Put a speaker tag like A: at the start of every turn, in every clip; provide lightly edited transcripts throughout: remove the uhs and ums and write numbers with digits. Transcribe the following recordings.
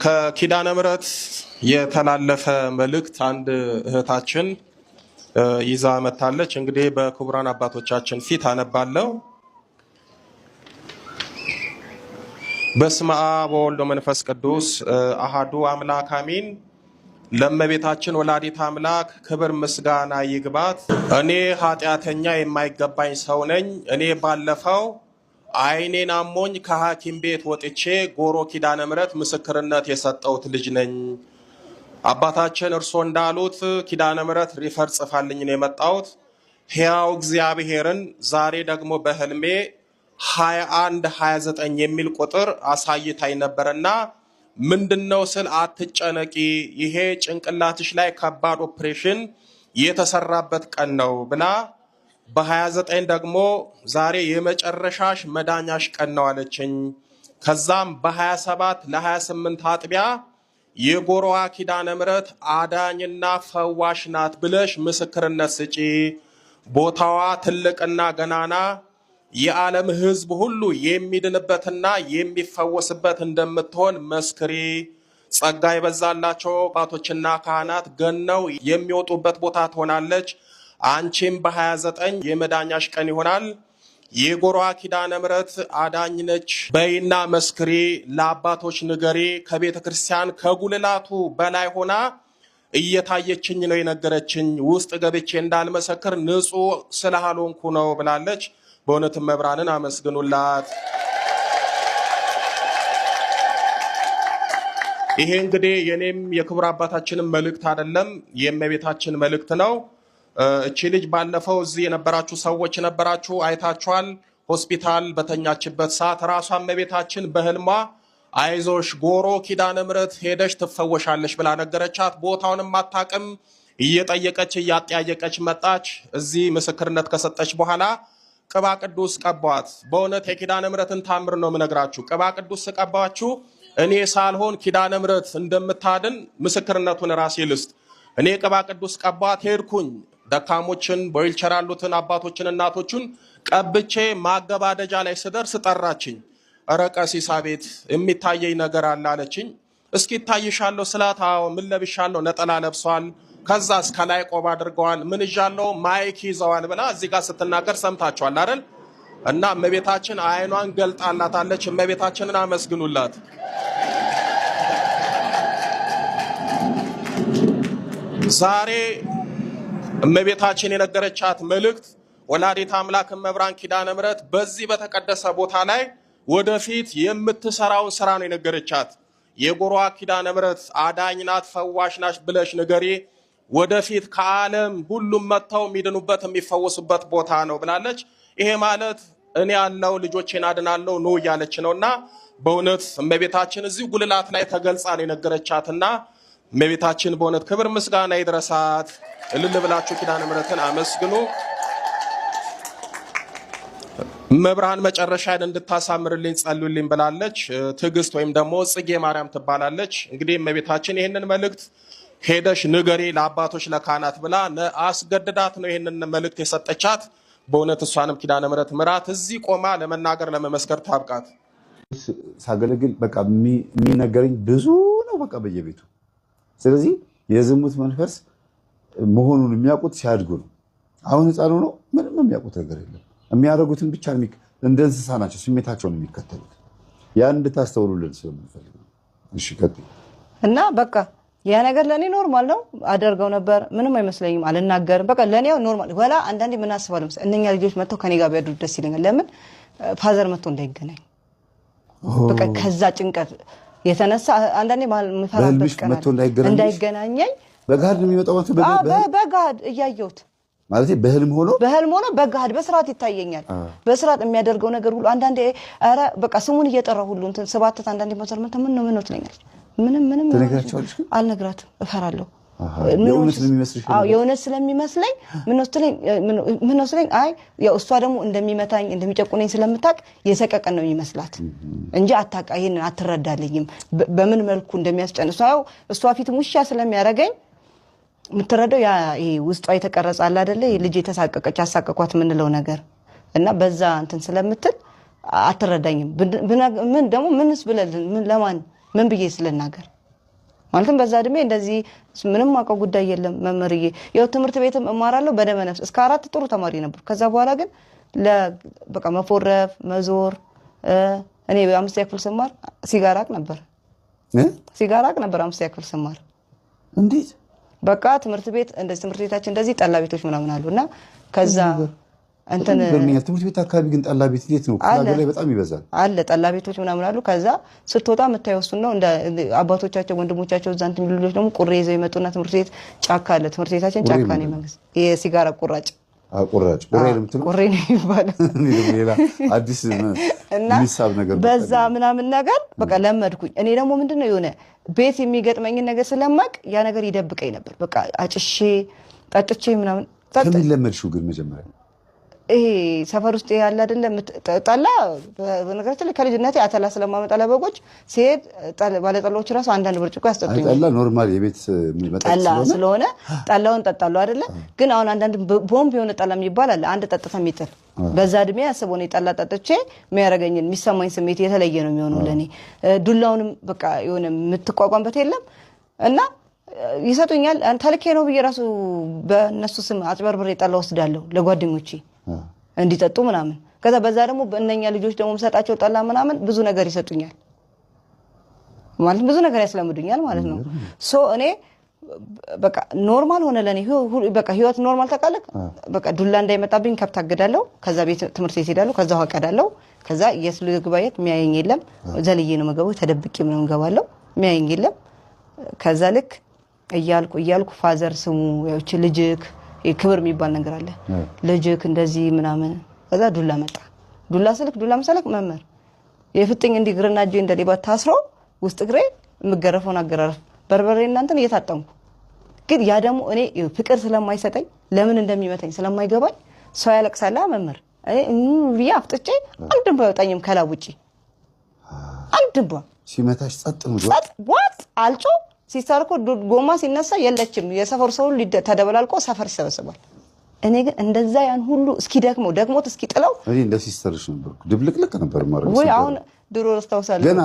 A: ከኪዳነ ምሕረት የተላለፈ መልእክት አንድ እህታችን ይዛ መታለች። እንግዲህ በክቡራን አባቶቻችን ፊት አነባለሁ። በስመ አብ ወወልድ ወመንፈስ ቅዱስ አሐዱ አምላክ አሜን። ለእመቤታችን ወላዲተ አምላክ ክብር ምስጋና ይግባት። እኔ ኃጢአተኛ የማይገባኝ ሰው ነኝ። እኔ ባለፈው ዓይኔን አሞኝ ከሐኪም ቤት ወጥቼ ጎሮ ኪዳነ ምሕረት ምስክርነት የሰጠሁት ልጅ ነኝ። አባታችን እርሶ እንዳሉት ኪዳነ ምሕረት ሪፈር ጽፋልኝ ነው የመጣሁት። ሕያው እግዚአብሔርን ዛሬ ደግሞ በህልሜ 2129 የሚል ቁጥር አሳይታኝ ነበርና ምንድነው ስል አትጨነቂ፣ ይሄ ጭንቅላትሽ ላይ ከባድ ኦፕሬሽን የተሰራበት ቀን ነው ብላ በ29 ደግሞ ዛሬ የመጨረሻሽ መዳኛሽ ቀን ነው አለችኝ። ከዛም በ27 ለ28 አጥቢያ የጎሮዋ ኪዳነ ምሕረት አዳኝና ፈዋሽ ናት ብለሽ ምስክርነት ስጪ። ቦታዋ ትልቅና ገናና የዓለም ሕዝብ ሁሉ የሚድንበትና የሚፈወስበት እንደምትሆን መስክሪ። ጸጋ የበዛላቸው አባቶችና ካህናት ገነው የሚወጡበት ቦታ ትሆናለች። አንቺም በ29 የመዳኛሽ ቀን ይሆናል። የጎሮዋ ኪዳነ ምሕረት አዳኝ ነች በይና መስክሪ፣ ለአባቶች ንገሪ። ከቤተ ክርስቲያን ከጉልላቱ በላይ ሆና እየታየችኝ ነው የነገረችኝ። ውስጥ ገብቼ እንዳልመሰክር ንጹሕ ስላልሆንኩ ነው ብላለች። በእውነትም መብራንን አመስግኑላት። ይሄ እንግዲህ የኔም የክቡር አባታችንም መልእክት አይደለም፣ የእመቤታችን መልእክት ነው። እቺ ልጅ ባለፈው እዚህ የነበራችሁ ሰዎች ነበራችሁ፣ አይታችኋል። ሆስፒታል በተኛችበት ሰዓት ራሷ እመቤታችን በህልሟ አይዞሽ ጎሮ ኪዳነ ምሕረት ሄደሽ ትፈወሻለሽ ብላ ነገረቻት። ቦታውንም አታውቅም። እየጠየቀች እያጠያየቀች መጣች። እዚህ ምስክርነት ከሰጠች በኋላ ቅባ ቅዱስ ቀባዋት። በእውነት የኪዳነ ምሕረትን ታምር ነው የምነግራችሁ። ቅባ ቅዱስ ቀባችሁ እኔ ሳልሆን ኪዳነ ምሕረት እንደምታድን ምስክርነቱን ራሴ ልስጥ። እኔ ቅባ ቅዱስ ቀባዋት፣ ሄድኩኝ ደካሞችን በዊልቸር ያሉትን አባቶችን እናቶችን ቀብቼ ማገባደጃ ላይ ስደርስ ጠራችኝ። ኧረ ቀሲስ አቤት የሚታየኝ ነገር አለ አለችኝ። እስኪ ይታይሻለሁ ስላት፣ አዎ ምን ለብሻለሁ? ነጠላ ለብሷል። ከዛ እስከ ላይ ቆብ አድርገዋል። ምን ይዣለሁ? ማይክ ይዘዋል ብላ እዚህ ጋር ስትናገር ሰምታችኋል አይደል? እና እመቤታችን አይኗን ገልጣላታለች። እመቤታችንን አመስግኑላት። ዛሬ እመቤታችን የነገረቻት መልእክት ወላዲተ አምላክ መብራን ኪዳነ ምሕረት በዚህ በተቀደሰ ቦታ ላይ ወደፊት የምትሰራውን ስራ ነው የነገረቻት። የጎሮዋ ኪዳነ ምሕረት አዳኝ ናት ፈዋሽ ናት ብለሽ ንገሪ። ወደፊት ከዓለም ሁሉም መጥተው የሚድኑበት የሚፈወሱበት ቦታ ነው ብላለች። ይሄ ማለት እኔ ያለው ልጆቼን አድናለሁ ነው እያለች ነውና በእውነት እመቤታችን እዚህ ጉልላት ላይ ተገልጻ ነው የነገረቻትና እመቤታችን በእውነት ክብር ምስጋና ይድረሳት። እልል ብላችሁ ኪዳነ ምሕረትን አመስግኑ። መብራን መጨረሻን እንድታሳምርልኝ ጸልዩልኝ ብላለች። ትዕግስት ወይም ደግሞ ጽጌ ማርያም ትባላለች። እንግዲህ እመቤታችን ይህንን መልእክት ሄደሽ ንገሪ ለአባቶች ለካህናት ብላ አስገድዳት ነው ይህንን መልእክት የሰጠቻት። በእውነት እሷንም ኪዳነ ምሕረት ምራት እዚህ ቆማ ለመናገር ለመመስከር ታብቃት።
B: ሳገለግል በቃ የሚነገረኝ ብዙ ነው በቃ በየቤቱ። ስለዚህ የዝሙት መንፈስ መሆኑን የሚያውቁት ሲያድጉ ነው። አሁን ህፃኑ ነው ምንም የሚያውቁት ነገር የለም። የሚያደርጉትን ብቻ እንደ እንስሳ ናቸው ስሜታቸውን የሚከተሉት። ያን እንድታስተውሉልን ስለምንፈልግ ነው። እሺ ቀጥይ።
C: እና በቃ ያ ነገር ለኔ ኖርማል ነው፣ አደርገው ነበር፣ ምንም አይመስለኝም፣ አልናገርም። በቃ ለኔ ኖርማል ወላ አንዳንዴ ምን አስባለሁ መሰለኝ እነኛ ልጆች መጥተው ከኔ ጋር ቢያድሩ ደስ ይለኛል። ለምን ፋዘር መጥቶ እንዳይገናኝ በቃ ከዛ ጭንቀት የተነሳ አንዳንዴ ምፈራበት ቀን እንዳይገናኘኝ
B: በጋድ ነው የሚመጣው ማለት
C: በጋድ እያየሁት
B: ማለት በህልም ሆኖ
C: በጋድ በስርዓት ይታየኛል። በስርዓት የሚያደርገው ነገር ሁሉ አንዳንዴ ኧረ በቃ ስሙን እየጠራሁ ሁሉ እንትን ስባተት አንዳንዴ መሰልመት ምን ነው ትለኛለች። ምንም
B: ተነግራቸዋለሽ?
C: አልነግራትም፣ እፈራለሁ።
B: የእውነት
C: ስለሚመስለኝ ምን ነው ስለኝ አይ ያው እሷ ደግሞ እንደሚመታኝ እንደሚጨቁነኝ ስለምታውቅ የሰቀቀን ነው የሚመስላት እንጂ አታውቃ ይሄንን አትረዳልኝም በምን መልኩ እንደሚያስጨንሷ እሷ ፊት ሙሻ ስለሚያረጋኝ ምትረዳው ያ ይሄ ውስጧ የተቀረጸ አለ አይደለ ልጅ የተሳቀቀች አሳቀቋት ምንለው ነገር እና በዛ እንትን ስለምትል አትረዳኝም። ምን ደግሞ ምንስ ብለልን ምን ለማን ምን ብዬ ስለናገር ማለትም በዛ እድሜ እንደዚህ ምንም አውቀው ጉዳይ የለም መምህርዬ ያው ትምህርት ቤትም እማራለሁ በደመ ነፍስ እስከ 4 ጥሩ ተማሪ ነበር ከዛ በኋላ ግን በቃ መፎረፍ መዞር እኔ በ5 ክፍል ስማር ሲጋራቅ ነበር በ5 ክፍል ስማር
B: እንዴት
C: በቃ ትምህርት ቤት እንደዚህ ትምህርት ቤታችን እንደዚህ ጠላ ቤቶች ምናምን አሉና ከዛ እንትን
B: ትምህርት ቤት አካባቢ ግን ጠላ ቤት እንዴት ነው ሀገር ላይ በጣም ይበዛል
C: አለ ጠላ ቤቶች ምናምን አሉ ከዛ ስትወጣ የምታየው ነው እንደ አባቶቻቸው ወንድሞቻቸው ዛንት ልጆች ደግሞ ቁሬ ይዘው ይመጡና ትምህርት ቤት ጫካ አለ ትምህርት ቤታችን ጫካ ነው መንግስት የሲጋራ ቁራጭ
B: ቁሬ ለምትሉ
C: ቁሬ ነው ይባላል
B: ሌላ አዲስ ሚሳብ ነገር
C: በዛ ምናምን ነገር በቃ ለመድኩኝ እኔ ደግሞ ምንድነው የሆነ ቤት የሚገጥመኝ ነገር ስለማቅ ያ ነገር ይደብቀኝ ነበር በቃ አጭሼ ጠጥቼ ምናምን
B: ከምን ለመድሽው ግን መጀመሪያ
C: ይሄ ሰፈር ውስጥ ያለ አይደለም ጠላ በነገራችን ላይ ከልጅነቴ አተላ ስለማመጣ ለበጎች ሲሄድ ባለጠላዎች ራሱ አንዳንድ ብርጭቆ ያስጠጡኝ
B: ጠላ ኖርማል የቤት
C: ጠላ ስለሆነ ጠላውን ጠጣሉ አይደለ ግን አሁን አንዳንድ ቦምብ የሆነ ጠላ የሚባል አለ አንድ ጠጥታ የሚጥል በዛ እድሜ ያስበው ነው ጠላ ጠጥቼ የሚያረጋኝን የሚሰማኝ ስሜት የተለየ ነው የሚሆነው ለኔ ዱላውንም በቃ የሆነ የምትቋቋምበት የለም እና ይሰጡኛል ተልኬ ነው ብዬ ራሱ በእነሱ ስም አጭበርብሬ ጠላ ወስዳለሁ ለጓደኞቼ እንዲጠጡ ምናምን ከዛ በዛ ደግሞ በእነኛ ልጆች ደግሞ መሰጣቸው ጠላ ምናምን ብዙ ነገር ይሰጡኛል ማለት ብዙ ነገር ያስለምዱኛል ማለት ነው ሶ እኔ በቃ ኖርማል ሆነ ለኔ በቃ ህይወት ኖርማል ተቃለክ በቃ ዱላ እንዳይመጣብኝ ከብት አገዳለሁ ከዛ ቤት ትምህርት ቤት ሄዳለሁ ከዛ ሆቀዳለሁ ከዛ የስልግባየት የሚያየኝ የለም ዘልዬ ነው መገበው ተደብቄ ምንም ገባለሁ የሚያየኝ የለም ከዛ ልክ እያልኩ ፋዘር ስሙ ያውች ልጅክ ክብር የሚባል ነገር አለ ልጅክ እንደዚህ ምናምን ከዛ ዱላ መጣ ዱላ ስልክ ዱላ መሰለክ መመር የፍጥኝ እንዲ ግርና እጄ እንደሊባ ታስሮ ውስጥ ግሬ ምገረፈውን አገራረፍ በርበሬ እናንተን እየታጠምኩ ግን ያ ደግሞ እኔ ፍቅር ስለማይሰጠኝ ለምን እንደሚመታኝ ስለማይገባኝ ሰው ያለቅሳላ መመር እኔ አፍጥጬ አንድም ባይወጣኝም ከላውጪ አንድም
B: ሲመታሽ ጸጥ ነው
C: ዋት አልጮ ሲሰርኮ ጎማ ሲነሳ የለችም የሰፈር ሰው ተደበላልቆ ሰፈር ይሰበሰባል እኔ ግን እንደዛ ያን ሁሉ እስኪ ደክሞት እስኪ ጥለው
B: እኔ እንደ ሲስተርሽ ነበርኩ ድብልቅልቅ ነበር ማለት
C: ወይ አሁን ድሮ አስተውሳለሁ
B: ገና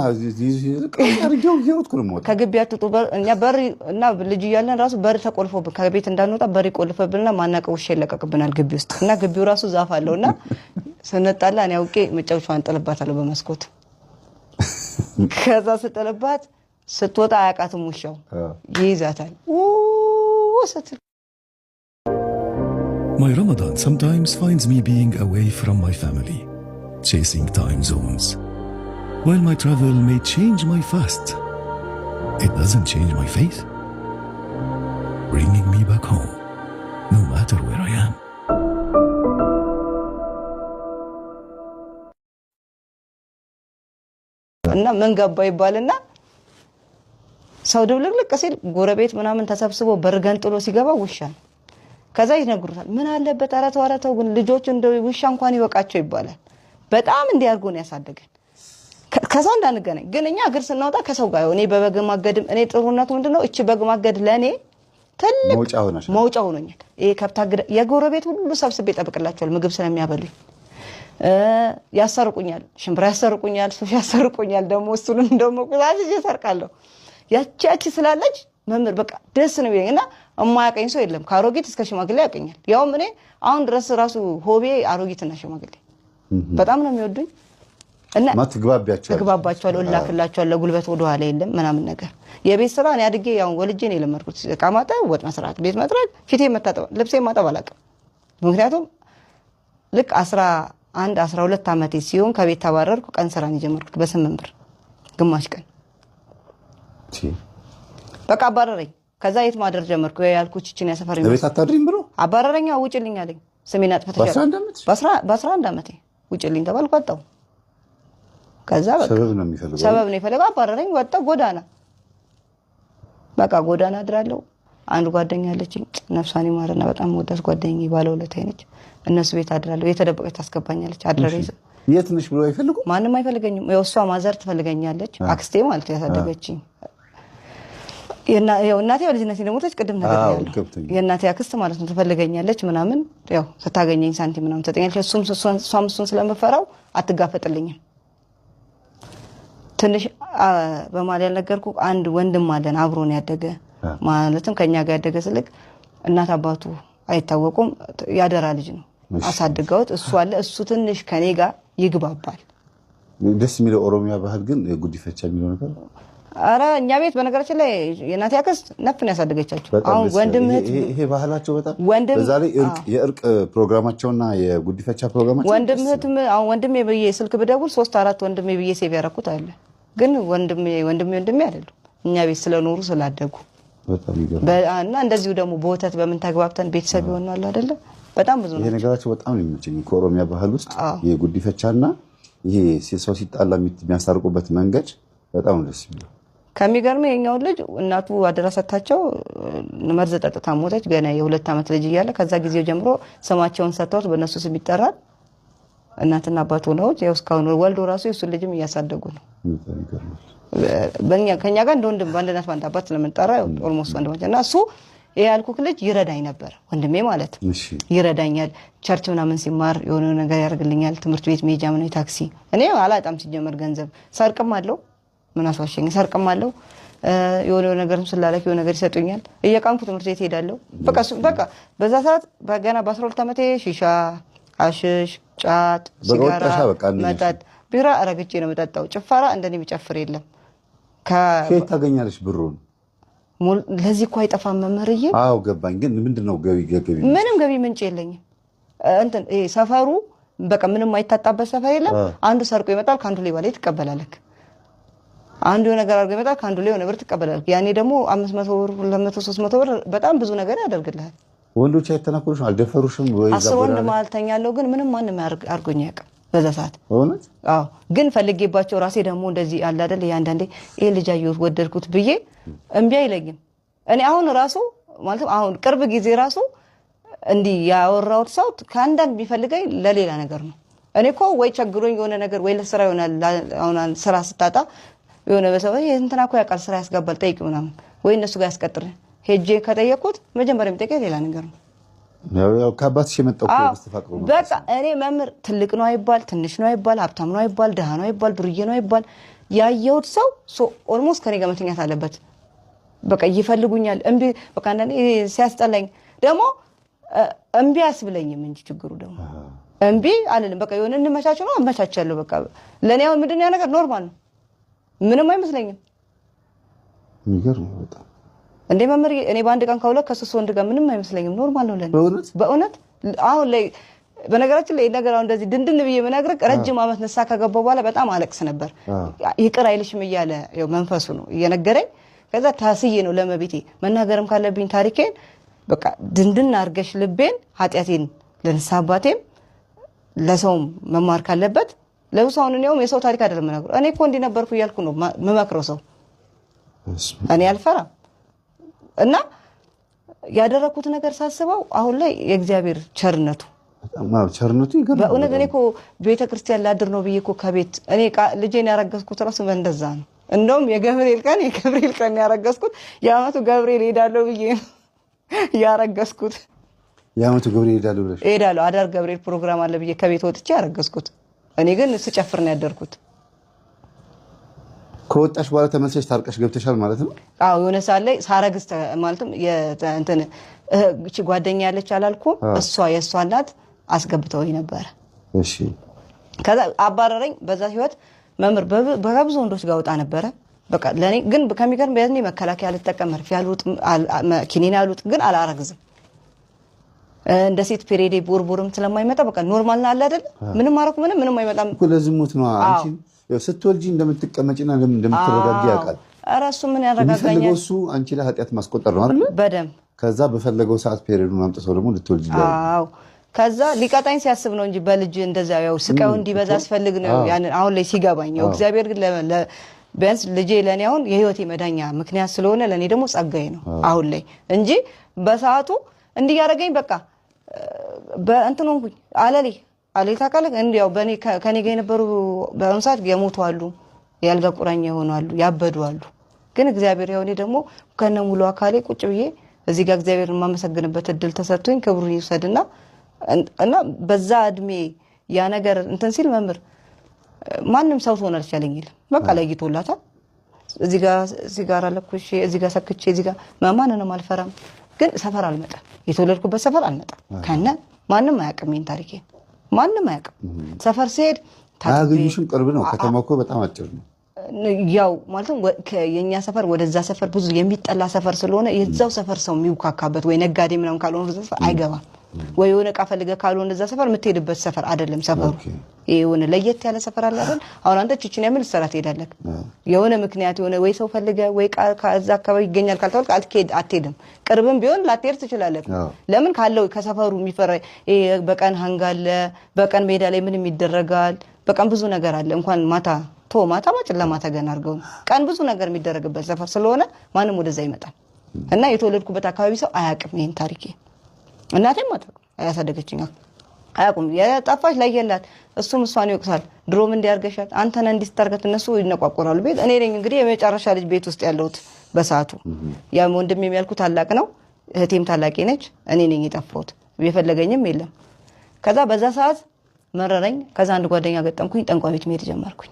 B: አርጆው ይወጥኩ ነው
C: ከግቢያቱ እኛ በር እና ልጅ እያለን ራሱ በር ተቆልፎብን ከቤት እንዳንወጣ በር ይቆልፈብንና ማናቀው ይለቀቅብናል ግቢ ውስጥ እና ግቢው ራሱ ዛፍ አለውና ስንጣላ እኔ አውቄ መጫወቻዋን ጥልባታለሁ በመስኮት ከዛ ስጥልባት ስትወጣ አያቃትም ውሻው ይይዛታል ወሰት
D: My Ramadan sometimes finds me being away from my family, chasing time zones. While my travel may change my fast, it doesn't change my faith, bringing me back home, no matter where I am.
C: እና ምን ገባ ይባልና ሰው ድብልቅልቅ ሲል ጎረቤት ምናምን ተሰብስቦ በርገን ጥሎ ሲገባ ውሻ ከዛ ይነግሩታል ምን አለበት አራተው ግን ልጆቹ እንደ ውሻ እንኳን ይወቃቸው ይባላል በጣም እንዲያርጉ ነው ያሳደገን ከሰው እንዳንገናኝ ግን እኛ እግር ስናወጣ ከሰው ጋር እኔ በበግ ማገድም እኔ ጥሩነቱ ምንድነው እቺ በግ ማገድ ለኔ ትልቅ መውጫ ሆኖኛል ይሄ ከብት አገድ የጎረቤት ሁሉ ሰብስቤ ጠብቅላቸዋል ምግብ ስለሚያበሉኝ ያሰርቁኛል ሽምብራ ያሰርቁኛል ሱፍ ያሰርቁኛል ደሞ እሱን ደሞ ቁዛዝ ይሰርቃለሁ ያቺ ስላለች መምር በቃ ደስ ነው ይሄና እማያቀኝ ሰው የለም ካሮጊት እስከ ሽማግሌ ያቀኛል ያው እኔ አሁን ድረስ ራሱ ሆቤ አሮጊትና ሽማግሌ በጣም ነው የሚወዱኝ እና ማትግባባቸው ላክላቸው ለጉልበት ወደ ኋላ የለም ምናምን ነገር የቤት ስራ እኔ አድጌ ያው ወልጄ ነው ለመርኩት ቃማጣ ወጥ መስራት ቤት መጥረግ ፊቴ መታጠብ ልብሴ ማጠብ አላውቅም ምክንያቱም ልክ 11 12 አመቴ ሲሆን ከቤት ተባረርኩ ቀን ስራን ጀመርኩት በ8 ብር ግማሽ ቀን በቃ አባረረኝ ከዛ የት ማደር ጀመርኩ ያልኩት እቺን ያሰፈር
B: ቤት አታድሪም ብሎ
C: አባረረኛ ውጭልኝ አለኝ ስሜን አጥፍተሻል በ11 አመቴ ውጭልኝ ተባልኩ ወጣሁ ከዛ በቃ ሰበብ ነው የፈለገው አባረረኝ ወጣሁ ጎዳና በቃ ጎዳና አድራለሁ አንድ ጓደኛ አለችኝ ነፍሷን ይማርና በጣም ወዳስ ጓደኛዬ ባለውለታዬ ነች እነሱ ቤት አድራለሁ የተደበቀች ታስገባኛለች አድረሬ
B: የት ነሽ ብሎ አይፈልጉ
C: ማንንም አይፈልገኝም የሷ ማዘር ትፈልገኛለች አክስቴ ማለት ያሳደገችኝ ያው እናቴ ወልጅነቴ ደሞተች ቅድም ነገር ያለው የእናቴ አክስት ማለት ነው ትፈልገኛለች ምናምን ያው ስታገኘኝ ሳንቲም ምናምን ተጠኛለች እሱም ስለምፈራው አትጋፈጥልኝም ትንሽ በማል ያልነገርኩ አንድ ወንድም አለን አብሮን ያደገ ማለትም ከኛ ጋር ያደገ ስልክ እናት አባቱ አይታወቁም ያደራ ልጅ ነው አሳድገውት እሱ አለ እሱ ትንሽ ከኔ ጋር ይግባባል
B: ደስ የሚለው ኦሮሚያ ባህል ግን ጉዲፈቻ የሚለው ነገር
C: አረ እኛ ቤት በነገራችን ላይ የናት ያከስ ነፍን ያሳደገቻቸው አሁን ወንድምህት
B: ይሄ ባህላቸው በጣም በዛ ላይ የእርቅ ፕሮግራማቸውና የጉዲፈቻ ፕሮግራማቸው
C: ወንድምህትም አሁን ወንድሜ በየ ስልክ ብደውል 3-4 ወንድሜ በየ ሴቭ ያረኩት አለ ግን ወንድሜ አይደለም እኛ ቤት ስለኖሩ ስላደጉ
B: በጣም ይገርማል
C: እና እንደዚሁ ደግሞ በወተት በምን ተግባብተን ቤተሰብ ይሆናል አይደለ በጣም ብዙ ነው
B: ይሄ ነገራቸው በጣም ነው የሚመቸኝ ከኦሮሚያ ባህል ውስጥ የጉዲፈቻና ይሄ ሰው ሲጣላ የሚያሳርቁበት መንገድ በጣም ደስ ይላል
C: ከሚገርመው የኛው ልጅ እናቱ አደረሰታቸው መርዝ ጠጥታ ሞተች ገና የ2 አመት ልጅ እያለ ከዛ ጊዜው ጀምሮ ስማቸውን ሰጥተውት በእነሱ ስም ይጠራል እናትና አባቱ ነው እስካሁን ወልዶ ራሱ የሱ ልጅም እያሳደጉ ነው ከኛ ጋር እንደወንድም በአንድነት ባንድ አባት ስለምንጠራ ኦልሞስት ወንድማችን እና እሱ ያልኩክ ልጅ ይረዳኝ ነበር ወንድሜ ማለት ይረዳኛል ቸርች ምናምን ሲማር የሆነ ነገር ያርግልኛል ትምህርት ቤት ሜጃ ምን ታክሲ እኔ አላጣም ሲጀመር ገንዘብ ሰርቅም አለው ምን አስዋሸኝ ሰርቅም አለው የሆነ ነገርም ስላላክ የሆነ ነገር ይሰጡኛል እየቃምኩ ትምህርት ቤት ሄዳለሁ በቃ በዛ ሰዓት በገና በ12 አመቴ ሺሻ አሽሽ ጫት ሲጋራ መጠጥ ቢራ አረግጬ ነው መጠጣው ጭፈራ እንደኔ ቢጨፍር የለም
B: ከየት ታገኛለሽ ብሩን
C: ለዚህ እኮ አይጠፋም መመርዬ
B: አዎ ገባኝ ግን ምንድነው ገቢ
C: ምንም ገቢ ምንጭ የለኝም እንትን ሰፈሩ በቃ ምንም አይታጣበት ሰፈር የለም አንዱ ሰርቆ ይመጣል ካንዱ ላይ ባለ ይተቀበላለክ አንዱ ነገር አድርጎ ይመጣል ካንዱ ላይ ነገር ትቀበላለክ ያኔ ደግሞ 500 ብር 200 300 ብር በጣም ብዙ ነገር ያደርግልሃል
B: ወንዶች አይተናኮሩሽ አልደፈሩሽም ወይ
C: ዛበራ ወንድ ማልተኛለው ግን ምንም ማንም አርጎኝ ያቀም በዛ ሰዓት
B: እውነት
C: አዎ ግን ፈልጌባቸው ራሴ ደግሞ እንደዚህ አለ አይደል ያንዳንዴ ልጅ አየሁት ወደድኩት ብዬ እምቢ አይለኝም እኔ አሁን ራሱ ማለት አሁን ቅርብ ጊዜ ራሱ እንዲ ያወራውት ሰው ካንዳንድ ቢፈልገኝ ለሌላ ነገር ነው እኔ እኮ ወይ ቸግሮኝ የሆነ ነገር ወይ ለስራ ይሆናል አሁን ስራ ስታጣ የሆነ በሰው እንትና እኮ ያቃል ስራ ያስገባል ጠይቅ ምናምን ወይ እነሱ ጋር ያስቀጥር ሄጄ ከጠየቁት መጀመሪያ የሚጠይቀኝ ሌላ ነገር ነው
B: ያው ከአባትሽ የመጣው ተስተፋቅሩ ነው
C: በቃ እኔ መምር ትልቅ ነው አይባል ትንሽ ነው አይባል ሀብታም ነው አይባል ደሃ ነው አይባል ዱርዬ ነው አይባል ያየሁት ሰው ኦልሞስት ከኔ ጋር መተኛት አለበት በቃ ይፈልጉኛል እንቢ በቃ እንደኔ ሲያስጠላኝ ደግሞ እንቢ አስብለኝም እንጂ ችግሩ ደግሞ እንቢ አልልም በቃ የሆነ እንመቻች ነው አመቻቻለሁ በቃ ለኔ አሁን ምንድነው ያ ነገር ኖርማል ነው ምንም አይመስለኝም
B: የሚገርም በጣም
C: እንዴ መምር እኔ ባንድ ቀን ከሁለት ከሶስት ወንድ ጋር ምንም አይመስለኝም ኖርማል ነው ለኔ በእውነት አሁን ላይ በነገራችን ላይ ነገር አሁን እንደዚህ ድንድን ብዬ መናገር ረጅም አመት ነሳ ከገባው በኋላ በጣም አለቅስ ነበር ይቅር አይልሽም እያለ ያው መንፈሱ ነው እየነገረኝ ከዛ ታስዬ ነው ለመቤቴ መናገርም ካለብኝ ታሪኬን በቃ ድንድን አርገሽ ልቤን ኃጢያቴን ለንሳባቴም ለሰውም መማር ካለበት ለውሳውን ነው የሰው ታሪክ አይደለም መናገር እኔ እኮ እንዲ ነበርኩ ይያልኩ ነው መመክረው ሰው እኔ አልፈራም እና ያደረኩት ነገር ሳስበው አሁን ላይ የእግዚአብሔር ቸርነቱ ይገርማል በእውነት እኔ እኮ ቤተክርስቲያን ላድር ነው ብዬ እኮ ከቤት እኔ ልጄን ያረገዝኩት ራሱ እንደዛ ነው እንደውም የገብርኤል ቀን ያረገዝኩት የአመቱ ገብርኤል ሄዳለሁ ብዬ ያረገዝኩት
B: የአመቱ ገብርኤል ሄዳለሁ
C: አዳር ገብርኤል ፕሮግራም አለ ብዬ ከቤት ወጥቼ ያረገዝኩት እኔ ግን ስጨፍር ነው ያደርኩት
B: ከወጣሽ በኋላ ተመልሰሽ ታርቀሽ ገብተሻል ማለት ነው
C: አዎ የሆነ ሳለ ሳረግዝ ማለትም እንትን እቺ ጓደኛ ያለች አላልኩ እሷ የሷ እናት አስገብተውኝ ነበር
B: እሺ
C: ከዛ አባረረኝ በዛ ህይወት መምር በብዙ ወንዶች ጋር ወጣ ነበር በቃ ለኔ ግን ከሚገርም በእኔ መከላከያ ልጠቀም መርፌ ያሉት ኪኒና ያሉት ግን አላረግዝም እንደ ሴት ፔሬዴ ቦርቦርም ስለማይመጣ በቃ ኖርማል ነው አይደል ምንም ማረኩ ምንም አይመጣም
B: እኮ ለዝሙት ነው አንቺ ስትወልጂ እንደምትቀመጪና እንደምትረጋጊ ያውቃል
C: አራሱ ምን ያረጋጋኛል
B: እሱ አንቺ ላይ ኃጢያት ማስቆጠር ነው አይደል
C: በደም
B: ከዛ በፈለገው ሰዓት ፔሬዱን አምጥተው ደግሞ ልትወልጂ ይላል
C: አዎ ከዛ ሊቀጣኝ ሲያስብ ነው እንጂ በልጅ እንደዛ ያው ስቃው እንዲበዛ አስፈልግ ነው ያን አሁን ላይ ሲገባኝ ያው እግዚአብሔር ግን ቢያንስ ልጄ ለኔ አሁን የህይወቴ መዳኛ ምክንያት ስለሆነ ለኔ ደግሞ ጸጋዬ ነው አሁን ላይ እንጂ በሰዓቱ እንዲያረጋኝ በቃ በእንትን ሆንኩኝ አለሌ ታካለ እንዲያው በኔ ከኔ ጋር የነበሩ በእንሳት የሞቱ አሉ ያልጋ ቁራኛ ይሆኑ አሉ ያበዱ አሉ ግን እግዚአብሔር ያው እኔ ደግሞ ከነ ሙሉ አካሌ ቁጭ ብዬ እዚህ ጋር እግዚአብሔርን ማመሰግንበት እድል ተሰጥቶኝ ክብሩን ይውሰድና እና በዛ እድሜ ያ ነገር እንትን ሲል መምር ማንም ሰው ትሆናለች ያለኝ የለም። በቃ ለይቶላታል። እዚህ ጋር ሲጋራ ለኩሽ፣ እዚህ ጋር ሰክቼ፣ እዚህ ጋር ማንንም አልፈራም። ግን ሰፈር አልመጣም። የተወለድኩበት ሰፈር አልመጣም። ከነ ማንም አያውቅም። ይሄን ታሪኬ ማንም አያውቅም። ሰፈር ሲሄድ
B: አያገኙሽም። ቅርብ ነው። ከተማው እኮ በጣም አጭር ነው።
C: ያው ማለትም የኛ ሰፈር ወደዛ ሰፈር ብዙ የሚጠላ ሰፈር ስለሆነ የዛው ሰፈር ሰው የሚውካካበት ወይ ነጋዴ ምናምን ካልሆነ ወደዛ ሰፈር አይገባም። ወይ የሆነ ዕቃ ፈልገህ ካልሆነ እዛ ሰፈር የምትሄድበት ሰፈር አይደለም ሰፈሩ። የሆነ ለየት ያለ ሰፈር አለ አይደል? አሁን አንተ ቺቺን ያምን ሰራት ሄዳለህ የሆነ ምክንያት የሆነ ወይ ሰው ፈልገህ ወይ ከዛ አካባቢ ይገኛል ካልተወልክ አትሄድም። ቅርብም ቢሆን ላትሄድ ትችላለህ። ለምን ካለው ከሰፈሩ የሚፈራ በቀን ሃንጋለ በቀን ሜዳ ላይ ምን ይደረጋል? በቀን ብዙ ነገር አለ። እንኳን ማታ ማታ በጨለማ ተገና አድርገው ቀን ብዙ ነገር የሚደረግበት ሰፈር ስለሆነ ማንም ወደዛ ይመጣል። እና የተወለድኩበት አካባቢ ሰው አያውቅም ይሄን ታሪኬ። እናቴም አታውቅም። አያሳደገችኝ አያውቁም። የጠፋች ለየላት እሱም እሷን ይወቅሳል። ድሮም እንዲያርገሻት አንተና እንዲስታርገት እነሱ ይነቋቆራሉ። ቤት እኔ ነኝ እንግዲህ የመጨረሻ ልጅ ቤት ውስጥ ያለሁት በሰዓቱ። ያ ወንድም የሚያልኩ ታላቅ ነው፣ እህቴም ታላቂ ነች። እኔ ነኝ የጠፋሁት። የፈለገኝም የለም። ከዛ በዛ ሰዓት መረረኝ። ከዛ አንድ ጓደኛ ገጠምኩኝ። ጠንቋይ ቤት መሄድ ጀመርኩኝ።